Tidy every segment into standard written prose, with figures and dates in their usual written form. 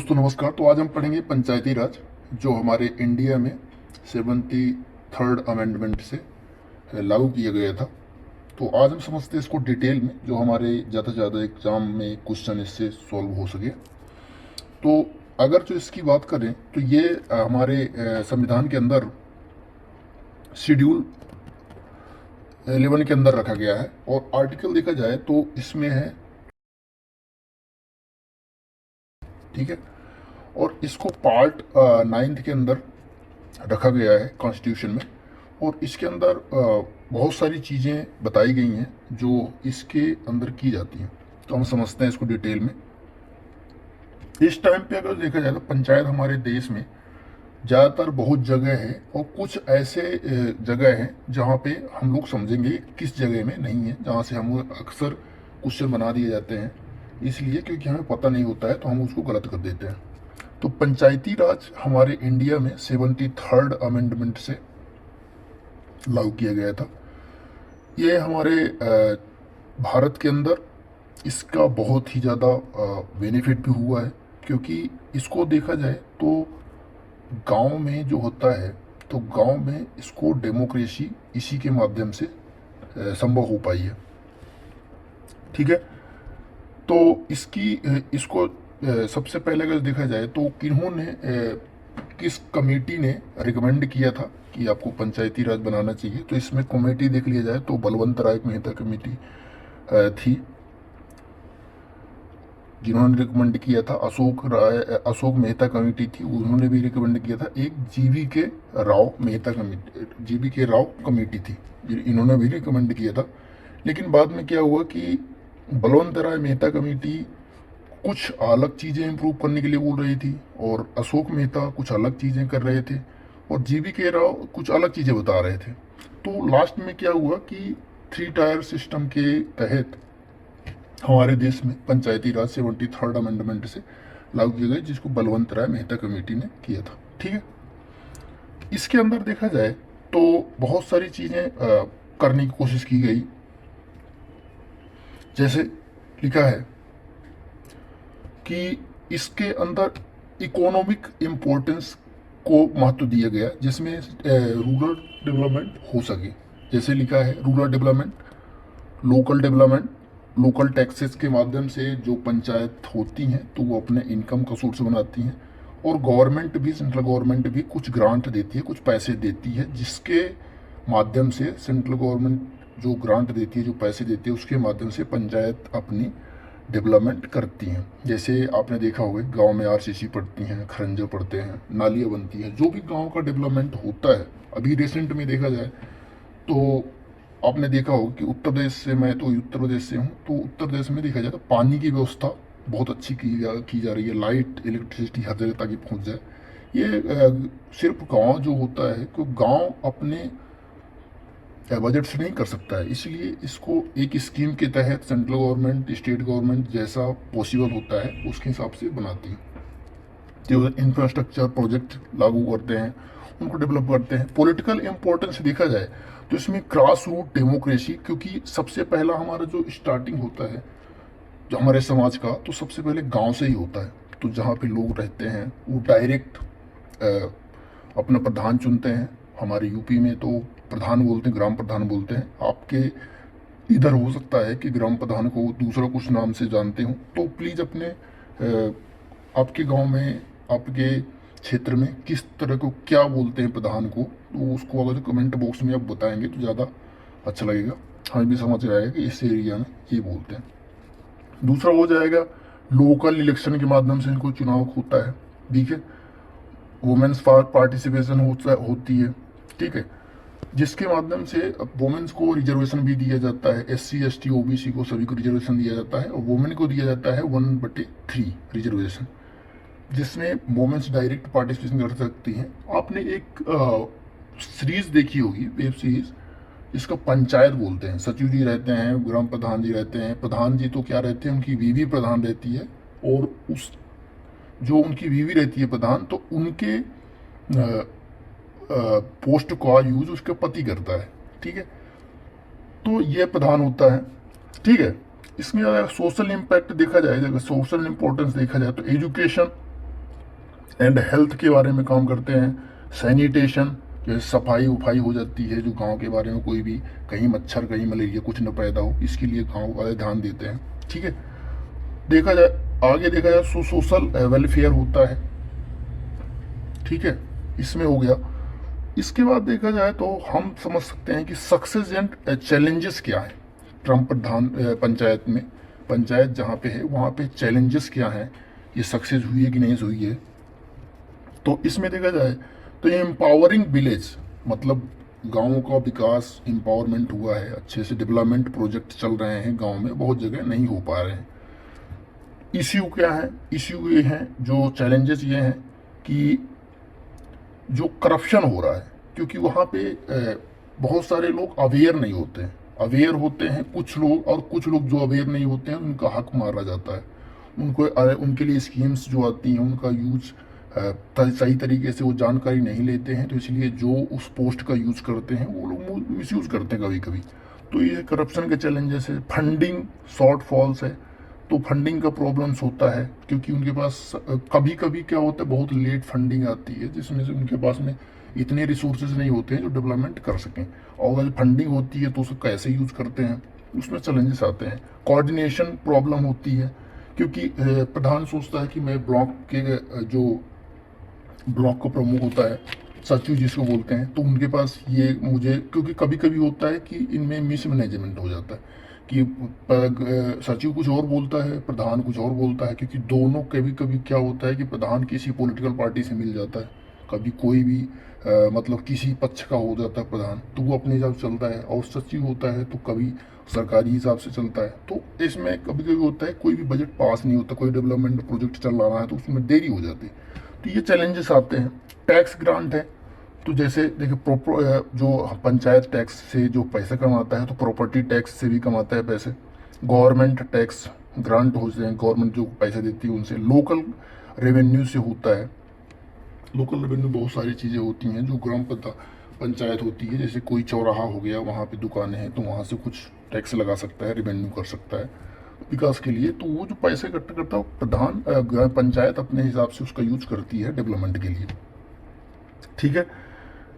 दोस्तों नमस्कार। तो आज हम पढ़ेंगे पंचायती राज, जो हमारे इंडिया में 73rd अमेंडमेंट से लागू किया गया था। तो आज हम समझते हैं इसको डिटेल में, जो हमारे ज़्यादा से ज़्यादा एग्जाम में क्वेश्चन इससे सॉल्व हो सके। तो अगर जो इसकी बात करें तो ये हमारे संविधान के अंदर शेड्यूल 11 के अंदर रखा गया है, और आर्टिकल देखा जाए तो इसमें है, ठीक है। और इसको पार्ट 9 के अंदर रखा गया है कॉन्स्टिट्यूशन में, और इसके अंदर बहुत सारी चीज़ें बताई गई हैं जो इसके अंदर की जाती हैं। तो हम समझते हैं इसको डिटेल में। इस टाइम पे अगर देखा जाए तो पंचायत हमारे देश में ज़्यादातर बहुत जगह है, और कुछ ऐसे जगह हैं जहाँ पे हम लोग समझेंगे किस जगह में नहीं है, जहाँ से हम अक्सर क्वेश्चन बना दिए जाते हैं, इसलिए क्योंकि हमें पता नहीं होता है तो हम उसको गलत कर देते हैं। तो पंचायती राज हमारे इंडिया में 73rd अमेंडमेंट से लागू किया गया था। ये हमारे भारत के अंदर इसका बहुत ही ज़्यादा बेनिफिट भी हुआ है, क्योंकि इसको देखा जाए तो गांव में जो होता है, तो गांव में इसको डेमोक्रेसी इसी के माध्यम से संभव हो पाई है, ठीक है। तो इसको सबसे पहले अगर देखा जाए तो किन्होंने किस कमेटी ने रिकमेंड किया था कि आपको पंचायती राज बनाना चाहिए, तो इसमें कमेटी देख लिया जाए तो बलवंत राय मेहता कमेटी थी जिन्होंने रिकमेंड किया था। अशोक मेहता कमेटी थी, उन्होंने भी रिकमेंड किया था। एक जीवी के राव कमेटी थी, इन्होंने भी रिकमेंड किया था। लेकिन बाद में क्या हुआ कि बलवंत राय मेहता कमेटी कुछ अलग चीज़ें इम्प्रूव करने के लिए बोल रही थी, और अशोक मेहता कुछ अलग चीज़ें कर रहे थे, और जीवी के राव कुछ अलग चीज़ें बता रहे थे। तो लास्ट में क्या हुआ कि 3 टायर सिस्टम के तहत हमारे देश में पंचायती राज 73rd अमेंडमेंट से लागू किया गया, जिसको बलवंत राय मेहता कमेटी ने किया था, ठीक है। इसके अंदर देखा जाए तो बहुत सारी चीज़ें करने की कोशिश की गई। जैसे लिखा है कि इसके अंदर इकोनॉमिक इम्पोर्टेंस को महत्व दिया गया, जिसमें रूरल डेवलपमेंट हो सके। जैसे लिखा है rural development, local development, local taxes के माध्यम से जो पंचायत होती हैं तो वो अपने इनकम का सोर्स बनाती हैं, और गवर्नमेंट भी, सेंट्रल गवर्नमेंट भी कुछ ग्रांट देती है, कुछ पैसे देती है, जिसके माध्यम से सेंट्रल गवर्नमेंट जो ग्रांट देती है, जो पैसे देती है, उसके माध्यम से पंचायत अपनी डेवलपमेंट करती हैं। जैसे आपने देखा होगा गांव में आरसीसी पड़ती हैं, खरंजे पड़ते हैं, नालियाँ बनती हैं, जो भी गांव का डेवलपमेंट होता है। अभी रिसेंट में देखा जाए तो आपने देखा होगा कि उत्तर प्रदेश से, मैं तो उत्तर प्रदेश से हूँ, तो उत्तर प्रदेश में देखा जाए तो पानी की व्यवस्था बहुत अच्छी की जा रही है। लाइट, इलेक्ट्रिसिटी हर जगह ताकि पहुँच जाए। ये सिर्फ गांव जो होता है, क्योंकि गांव अपने बजट से नहीं कर सकता है, इसलिए इसको एक स्कीम के तहत सेंट्रल गवर्नमेंट, स्टेट गवर्नमेंट जैसा पॉसिबल होता है उसके हिसाब से बनाती है। जो इंफ्रास्ट्रक्चर प्रोजेक्ट लागू करते हैं, उनको डेवलप करते हैं। पॉलिटिकल इम्पोर्टेंस देखा जाए तो इसमें क्रॉस रूट डेमोक्रेसी, क्योंकि सबसे पहला हमारा जो स्टार्टिंग होता है जो हमारे समाज का, तो सबसे पहले गांव से ही होता है। तो जहाँ पे लोग रहते हैं वो डायरेक्ट अपना प्रधान चुनते हैं। हमारे यूपी में तो प्रधान बोलते हैं, ग्राम प्रधान बोलते हैं। आपके इधर हो सकता है कि ग्राम प्रधान को दूसरा कुछ नाम से जानते हो, तो प्लीज़ अपने आपके गांव में, आपके क्षेत्र में किस तरह को क्या बोलते हैं प्रधान को, तो उसको अगर कमेंट बॉक्स में आप बताएंगे तो ज़्यादा अच्छा लगेगा, हमें भी समझ आएगा कि इस एरिया में ये बोलते हैं। दूसरा हो जाएगा लोकल इलेक्शन के माध्यम से इनको चुनाव होता है, ठीक है। वुमेन्स पार्टिसिपेशन होती है, ठीक है, जिसके माध्यम से वुमेन्स को रिजर्वेशन भी दिया जाता है। SC ST OBC को सभी को रिजर्वेशन दिया जाता है, और वुमेन को दिया जाता है 1/3 रिजर्वेशन, जिसमें वुमेन्स डायरेक्ट पार्टिसिपेशन कर सकती हैं। आपने एक सीरीज देखी होगी, वेब सीरीज, इसका पंचायत बोलते हैं। सचिव जी रहते हैं, ग्राम प्रधान जी रहते हैं। प्रधान जी तो क्या रहते हैं, उनकी बीवी प्रधान रहती है, और उस जो उनकी बीवी रहती है प्रधान, तो उनके पोस्ट का यूज उसके पति करता है, ठीक है। तो ये प्रधान होता है, ठीक है। इसमें अगर सोशल इम्पैक्ट देखा जाए, अगर सोशल इम्पोर्टेंस देखा जाए तो एजुकेशन, एंड हेल्थ के बारे में काम करते हैं, सैनिटेशन, जैसे सफाई उफाई हो जाती है जो गांव के बारे में, कोई भी कहीं मच्छर कहीं मलेरिया कुछ न पैदा हो, इसके लिए गांव वाले ध्यान देते हैं। ठीक है, देखा जाए आगे देखा जाए सोशल वेलफेयर होता है। ठीक है, इसमें हो गया। इसके बाद देखा जाए तो हम समझ सकते हैं कि सक्सेस एंड चैलेंजेस क्या है ग्राम प्रधान पंचायत में, पंचायत जहाँ पे है वहाँ पे चैलेंजेस क्या हैं, ये सक्सेस हुई है कि नहीं हुई है। तो इसमें देखा जाए तो एम्पावरिंग विलेज, मतलब गाँव का विकास, एम्पावरमेंट हुआ है, अच्छे से डेवलपमेंट प्रोजेक्ट चल रहे हैं गाँव में, बहुत जगह नहीं हो पा रहे हैं। इश्यू क्या है, इश्यू ये हैं, जो चैलेंजेस ये हैं कि जो करप्शन हो रहा है, क्योंकि वहाँ पे बहुत सारे लोग अवेयर नहीं होते हैं, अवेयर होते हैं कुछ लोग, और कुछ लोग जो अवेयर नहीं होते हैं उनका हक मारा जाता है। उनको उनके लिए स्कीम्स जो आती हैं उनका यूज सही तरीके से वो जानकारी नहीं लेते हैं, तो इसलिए जो उस पोस्ट का यूज करते हैं वो लोग मिसयूज करते हैं कभी कभी। तो ये करप्शन के चैलेंजेस है। फंडिंग शॉर्ट फॉल्स है, तो फंडिंग का प्रॉब्लम्स होता है, क्योंकि उनके पास कभी कभी क्या होता है बहुत लेट फंडिंग आती है, जिसमें से उनके पास में इतने रिसोर्सेज नहीं होते हैं जो डेवलपमेंट कर सकें, और अगर फंडिंग होती है तो उसको कैसे यूज करते हैं, उसमें चैलेंजेस आते हैं। कोऑर्डिनेशन प्रॉब्लम होती है, क्योंकि प्रधान सोचता है कि मैं ब्लॉक के जो ब्लॉक का प्रमुख होता है, सचिव जिसको बोलते हैं, तो उनके पास ये मुझे, क्योंकि कभी कभी होता है कि इनमें मिसमैनेजमेंट हो जाता है कि सचिव कुछ और बोलता है, प्रधान कुछ और बोलता है, क्योंकि दोनों कभी कभी क्या होता है कि प्रधान किसी पॉलिटिकल पार्टी से मिल जाता है, कभी कोई भी मतलब किसी पक्ष का हो जाता है प्रधान, तो वो अपने हिसाब से चलता है, और सचिव होता है तो कभी सरकारी हिसाब से चलता है। तो इसमें कभी कभी होता है कोई भी बजट पास नहीं होता, कोई डेवलपमेंट प्रोजेक्ट चल रहा है तो उसमें देरी हो जाती है, तो ये चैलेंजेस आते हैं। टैक्स ग्रांट है, तो जैसे देखिए जो पंचायत टैक्स से जो पैसा कमाता है तो प्रॉपर्टी टैक्स से भी कमाता है पैसे। गवर्नमेंट टैक्स ग्रांट होते हैं, गवर्नमेंट जो पैसा देती है उनसे। लोकल रेवेन्यू से होता है, लोकल रेवेन्यू बहुत सारी चीज़ें होती हैं जो ग्राम पंचायत होती है, जैसे कोई चौराहा हो गया, वहाँ पे दुकानें हैं तो वहाँ से कुछ टैक्स लगा सकता है, रेवेन्यू कर सकता है विकास के लिए। तो वो जो पैसे इकट्ठा करता है प्रधान पंचायत अपने हिसाब से उसका यूज करती है डेवलपमेंट के लिए। ठीक है,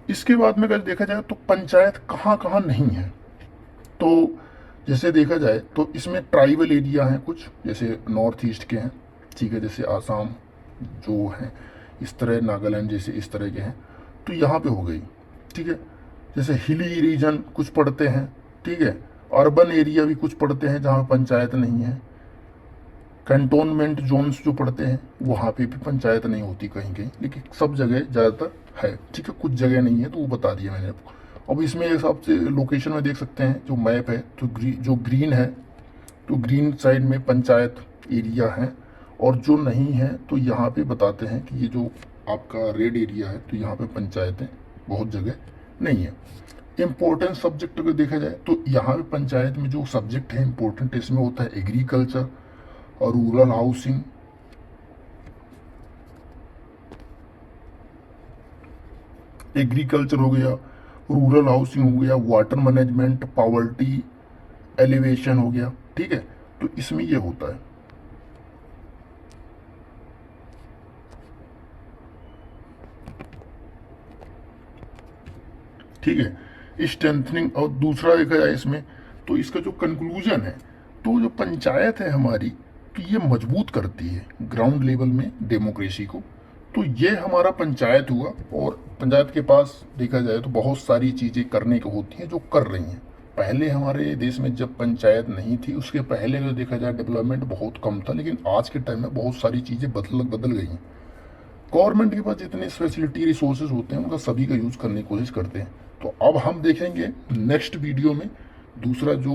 इसके बाद में अगर देखा जाए तो पंचायत कहाँ कहाँ नहीं है, तो जैसे देखा जाए तो इसमें ट्राइबल एरिया हैं कुछ, जैसे नॉर्थ ईस्ट के हैं, ठीक है, जैसे आसाम जो हैं इस तरह, नागालैंड जैसे इस तरह के हैं, तो यहाँ पे हो गई। ठीक है, जैसे हिली रीजन कुछ पड़ते हैं, ठीक है, अर्बन एरिया भी कुछ पड़ते हैं जहाँ पंचायत नहीं है, कैंटोनमेंट जोन्स जो पड़ते हैं वहाँ पे भी पंचायत नहीं होती कहीं कहीं, लेकिन सब जगह ज़्यादातर है। ठीक है, कुछ जगह नहीं है तो वो बता दिया मैंने आपको। अब इसमें हिसाब से लोकेशन में देख सकते हैं जो मैप है, तो जो ग्रीन है तो ग्रीन साइड में पंचायत एरिया है, और जो नहीं है तो यहाँ पे बताते हैं कि ये जो आपका रेड एरिया है तो यहाँ पे पंचायतें बहुत जगह नहीं है। इम्पोर्टेंट सब्जेक्ट अगर देखा जाए तो यहाँ पे पंचायत में जो सब्जेक्ट है इम्पोर्टेंट, इसमें होता है एग्रीकल्चर और रूरल हाउसिंग, एग्रीकल्चर हो गया, रूरल हाउसिंग हो गया, वाटर मैनेजमेंट, पावर्टी एलिवेशन हो गया। ठीक है, तो इसमें ये होता है। ठीक है, स्ट्रेंथनिंग। और दूसरा देखा जाए इसमें तो इसका जो कंक्लूजन है, तो जो पंचायत है हमारी तो ये मजबूत करती है ग्राउंड लेवल में डेमोक्रेसी को। तो ये हमारा पंचायत हुआ, और पंचायत के पास देखा जाए तो बहुत सारी चीज़ें करने की होती हैं जो कर रही हैं। पहले हमारे देश में जब पंचायत नहीं थी उसके पहले जो देखा जाए डेवलपमेंट बहुत कम था, लेकिन आज के टाइम में बहुत सारी चीज़ें बदल गई हैं। गवर्नमेंट के पास जितने फैसिलिटी रिसोर्सेज होते हैं उनका सभी का यूज़ करने की कोशिश करते हैं। तो अब हम देखेंगे नेक्स्ट वीडियो में दूसरा जो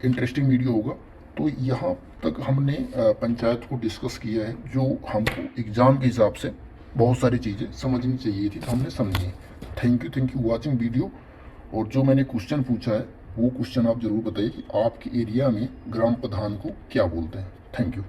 इंटरेस्टिंग वीडियो होगा। तो यहाँ तक हमने पंचायत को डिस्कस किया है, जो हमको एग्ज़ाम के हिसाब से बहुत सारी चीज़ें समझनी चाहिए थी तो हमने समझी है। Thank you watching video. और जो मैंने क्वेश्चन पूछा है वो क्वेश्चन आप ज़रूर बताइए कि आपके एरिया में ग्राम प्रधान को क्या बोलते हैं। Thank you.